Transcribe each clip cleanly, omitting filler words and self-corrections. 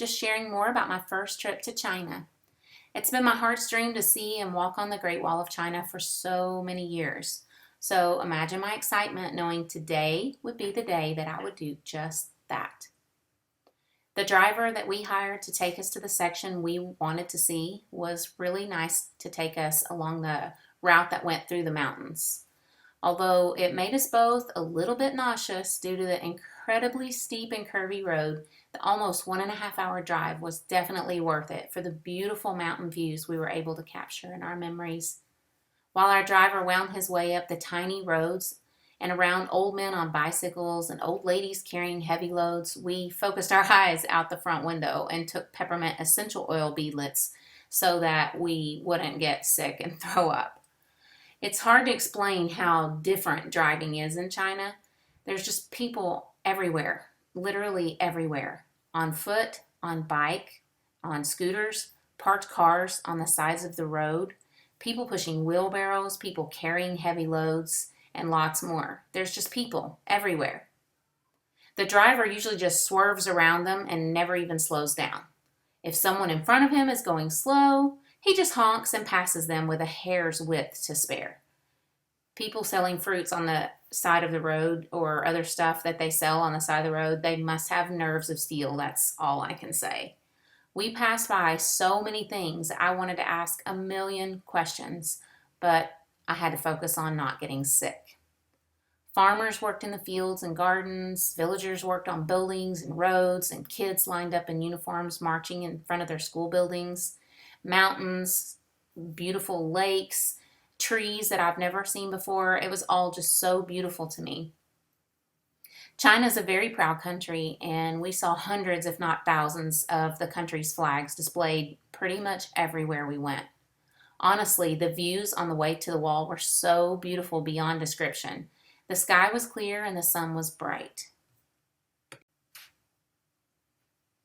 just sharing more about my first trip to China. It's been my heart's dream to see and walk on the Great Wall of China for so many years. So imagine my excitement knowing today would be the day that I would do just that. The driver that we hired to take us to the section we wanted to see was really nice to take us along the route that went through the mountains. Although it made us both a little bit nauseous due to the incredibly steep and curvy road, the almost 1.5 hour drive was definitely worth it for the beautiful mountain views we were able to capture in our memories. While our driver wound his way up the tiny roads and around old men on bicycles and old ladies carrying heavy loads, we focused our eyes out the front window and took peppermint essential oil beadlets so that we wouldn't get sick and throw up. It's hard to explain how different driving is in China. There's just people everywhere, literally everywhere, on foot, on bike, on scooters, parked cars on the sides of the road, people pushing wheelbarrows, people carrying heavy loads, and lots more. There's just people everywhere. The driver usually just swerves around them and never even slows down. If someone in front of him is going slow, he just honks and passes them with a hair's width to spare. People selling fruits on the side of the road or other stuff that they sell on the side of the road, they must have nerves of steel. That's all I can say. We passed by so many things. I wanted to ask a million questions, but I had to focus on not getting sick. Farmers worked in the fields and gardens, villagers worked on buildings and roads, and kids lined up in uniforms marching in front of their school buildings. Mountains, beautiful lakes, trees that I've never seen before. It was all just so beautiful to me. China's a very proud country, and we saw hundreds, if not thousands, of the country's flags displayed pretty much everywhere we went. Honestly, the views on the way to the wall were so beautiful beyond description. The sky was clear and the sun was bright.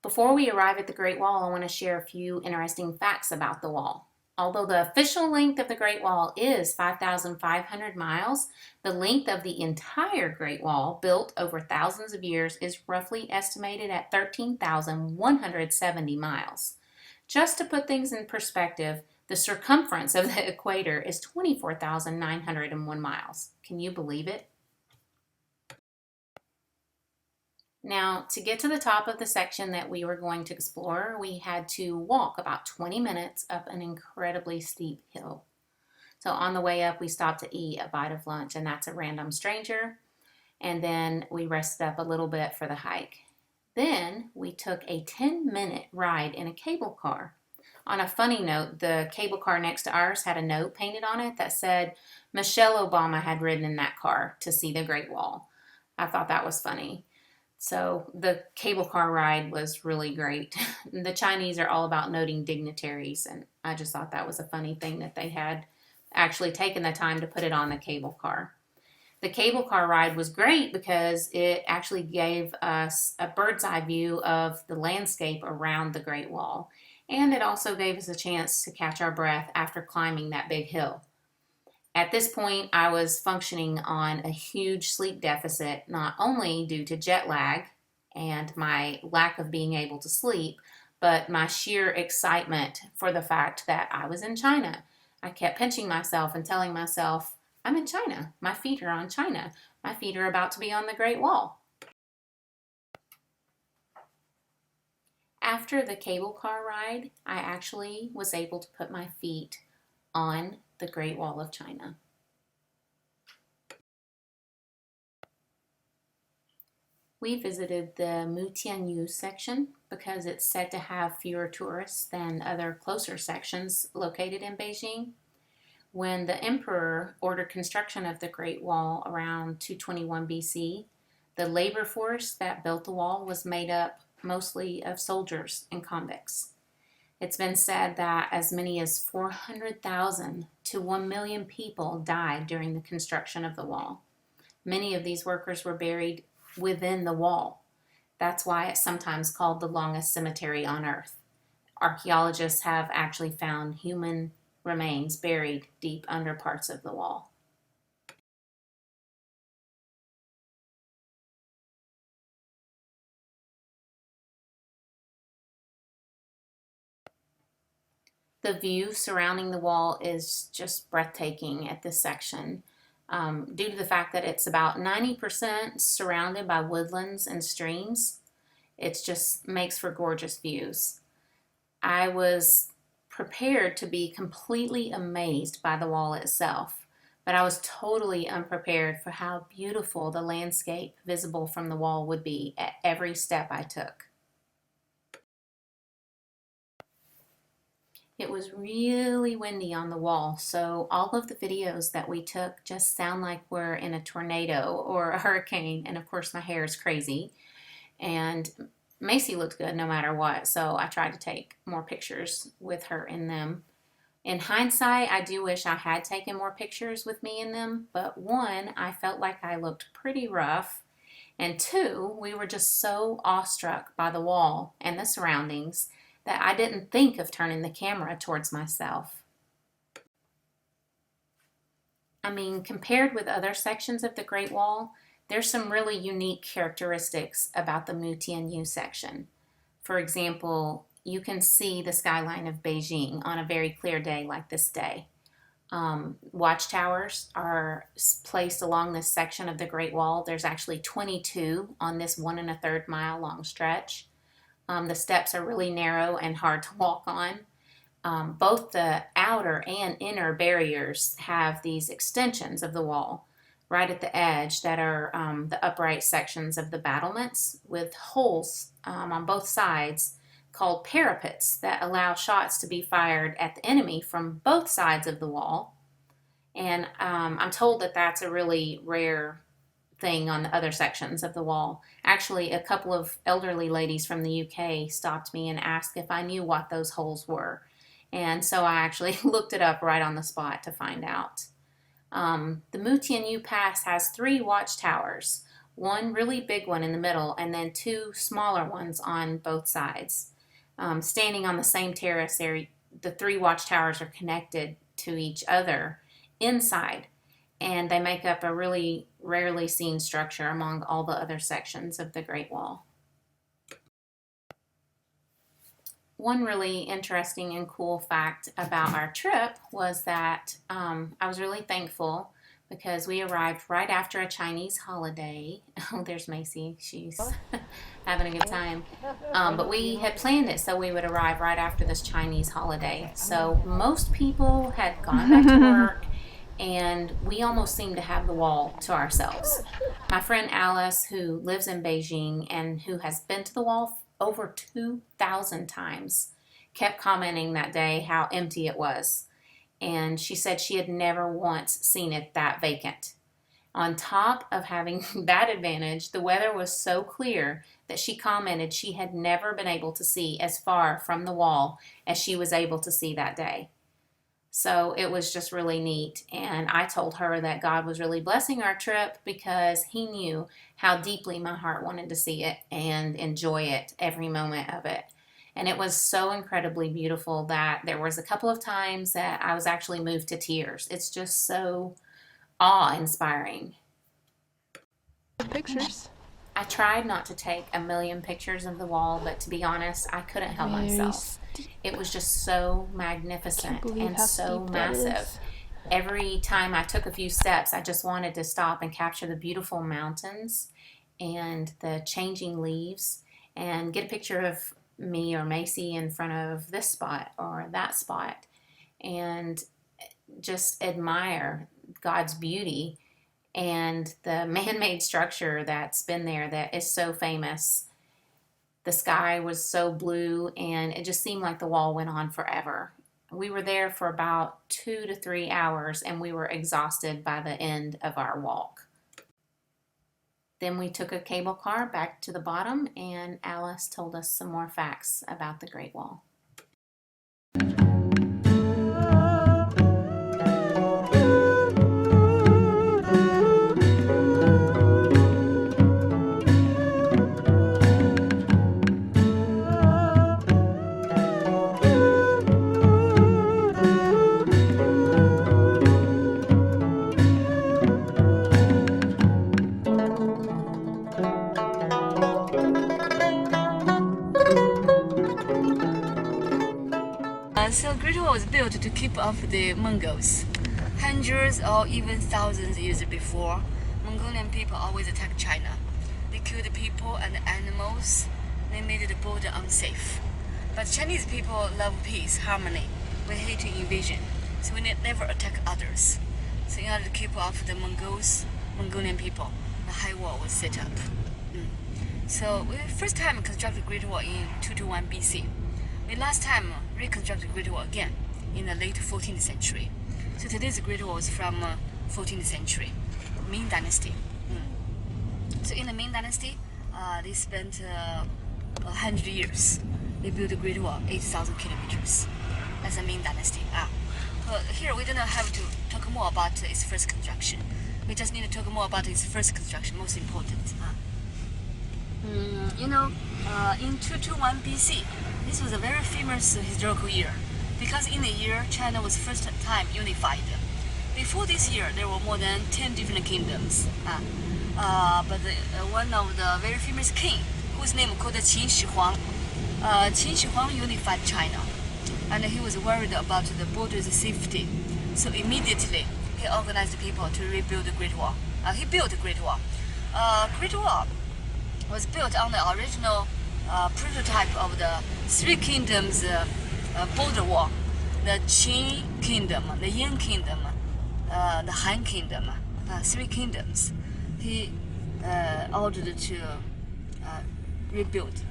Before we arrive at the Great Wall, I want to share a few interesting facts about the wall. Although the official length of the Great Wall is 5,500 miles, the length of the entire Great Wall, built over thousands of years, is roughly estimated at 13,170 miles. Just to put things in perspective, the circumference of the equator is 24,901 miles. Can you believe it? Now, to get to the top of the section that we were going to explore, we had to walk about 20 minutes up an incredibly steep hill. So on the way up, we stopped to eat a bite of lunch, and that's a random stranger. And then we rested up a little bit for the hike. Then we took a 10-minute ride in a cable car. On a funny note, the cable car next to ours had a note painted on it that said Michelle Obama had ridden in that car to see the Great Wall. I thought that was funny. So the cable car ride was really great. The Chinese are all about noting dignitaries, and I just thought that was a funny thing that they had actually taken the time to put it on the cable car. The cable car ride was great because it actually gave us a bird's eye view of the landscape around the Great Wall, and it also gave us a chance to catch our breath after climbing that big hill. At this point, I was functioning on a huge sleep deficit, not only due to jet lag and my lack of being able to sleep, but my sheer excitement for the fact that I was in China. I kept pinching myself and telling myself, I'm in China. My feet are on China. My feet are about to be on the Great Wall. After the cable car ride, I actually was able to put my feet on the Great Wall of China. We visited the Mutianyu section because it's said to have fewer tourists than other closer sections located in Beijing. When the emperor ordered construction of the Great Wall around 221 BC, the labor force that built the wall was made up mostly of soldiers and convicts. It's been said that as many as 400,000 to 1 million people died during the construction of the wall. Many of these workers were buried within the wall. That's why it's sometimes called the longest cemetery on Earth. Archaeologists have actually found human remains buried deep under parts of the wall. The view surrounding the wall is just breathtaking at this section, due to the fact that it's about 90% surrounded by woodlands and streams. It just makes for gorgeous views. I was prepared to be completely amazed by the wall itself, but I was totally unprepared for how beautiful the landscape visible from the wall would be at every step I took. It was really windy on the wall, so all of the videos that we took just sound like we're in a tornado or a hurricane, and of course my hair is crazy. And Macey looked good no matter what, so I tried to take more pictures with her in them. In hindsight, I do wish I had taken more pictures with me in them, but one, I felt like I looked pretty rough, and two, we were just so awestruck by the wall and the surroundings that I didn't think of turning the camera towards myself. I mean, compared with other sections of the Great Wall, there's some really unique characteristics about the Mutianyu section. For example, you can see the skyline of Beijing on a very clear day like this day. Watchtowers are placed along this section of the Great Wall. There's actually 22 on this 1 1/3 mile long stretch. The steps are really narrow and hard to walk on. Both the outer and inner barriers have these extensions of the wall right at the edge that are the upright sections of the battlements with holes on both sides called parapets that allow shots to be fired at the enemy from both sides of the wall. And I'm told that that's a really rare thing on the other sections of the wall. Actually, a couple of elderly ladies from the UK stopped me and asked if I knew what those holes were. And so I actually looked it up right on the spot to find out. The Mutianyu Pass has 3 watchtowers, one really big one in the middle and then 2 smaller ones on both sides. Standing on the same terrace area, the 3 watchtowers are connected to each other inside, and they make up a really rarely seen structure among all the other sections of the Great Wall. One really interesting and cool fact about our trip was that I was really thankful because we arrived right after a Chinese holiday. Oh, there's Macey. She's having a good time. But we had planned it so we would arrive right after this Chinese holiday. So most people had gone back to work, and we almost seemed to have the wall to ourselves. My friend Alice, who lives in Beijing and who has been to the wall over 2,000 times, kept commenting that day how empty it was. And she said she had never once seen it that vacant. On top of having that advantage, the weather was so clear that she commented she had never been able to see as far from the wall as she was able to see that day. So it was just really neat, and I told her that God was really blessing our trip because He knew how deeply my heart wanted to see it and enjoy it, every moment of it. And it was so incredibly beautiful that there was a couple of times that I was actually moved to tears. It's just so awe-inspiring. Pictures. I tried not to take a million pictures of the wall, but to be honest, I couldn't help myself. It was just so magnificent and so massive. Every time I took a few steps, I just wanted to stop and capture the beautiful mountains and the changing leaves and get a picture of me or Macey in front of this spot or that spot and just admire God's beauty and the man-made structure that's been there that is so famous. The sky was so blue, and it just seemed like the wall went on forever. We were there for about 2 to 3 hours, and we were exhausted by the end of our walk. Then we took a cable car back to the bottom, and Alice told us some more facts about the Great Wall. Great Wall was built to keep off the Mongols. Hundreds or even thousands of years before, Mongolian people always attacked China. They killed people and animals. They made the border unsafe. But Chinese people love peace, harmony. We hate invasion, so we never attack others. So in order to keep off the Mongolian people, the high wall was set up. So we first time constructed Great Wall in 221 BC. We last time reconstructed Great Wall again in the late 14th century. So today's Great Wall is from 14th century, Ming Dynasty. So in the Ming Dynasty, they spent 100 years. They built the Great Wall, 8,000 kilometers. That's the Ming Dynasty. Here we don't have to talk more about its first construction. We just need to talk more about its first construction, most important. In 221 BC, this was a very famous historical year because in the year China was first time unified. Before this year, there were more than 10 different kingdoms. But one of the very famous king, whose name called Qin Shi Huang, Qin Shi Huang unified China, and he was worried about the border's safety. So immediately, he organized people to rebuild the Great Wall. He built the Great Wall. Great Wall was built on the original prototype of the three kingdoms border wall: the Qin Kingdom, the Yan Kingdom, the Han Kingdom, three kingdoms. He ordered to rebuild,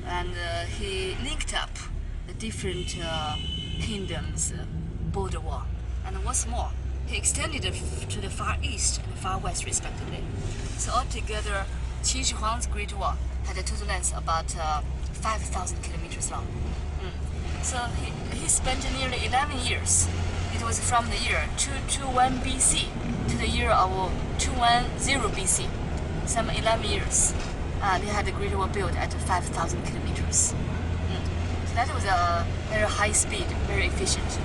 and he linked up the different kingdoms' border wall. And what's more, he extended it to the far east and far west respectively. So altogether, Qin Shi Huang's Great Wall had a total length about 5,000 kilometers long. So he spent nearly 11 years. It was from the year 221 BC to the year of 210 BC. Some 11 years. They had the Great Wall built at 5,000 kilometers. So that was a very high speed, very efficient.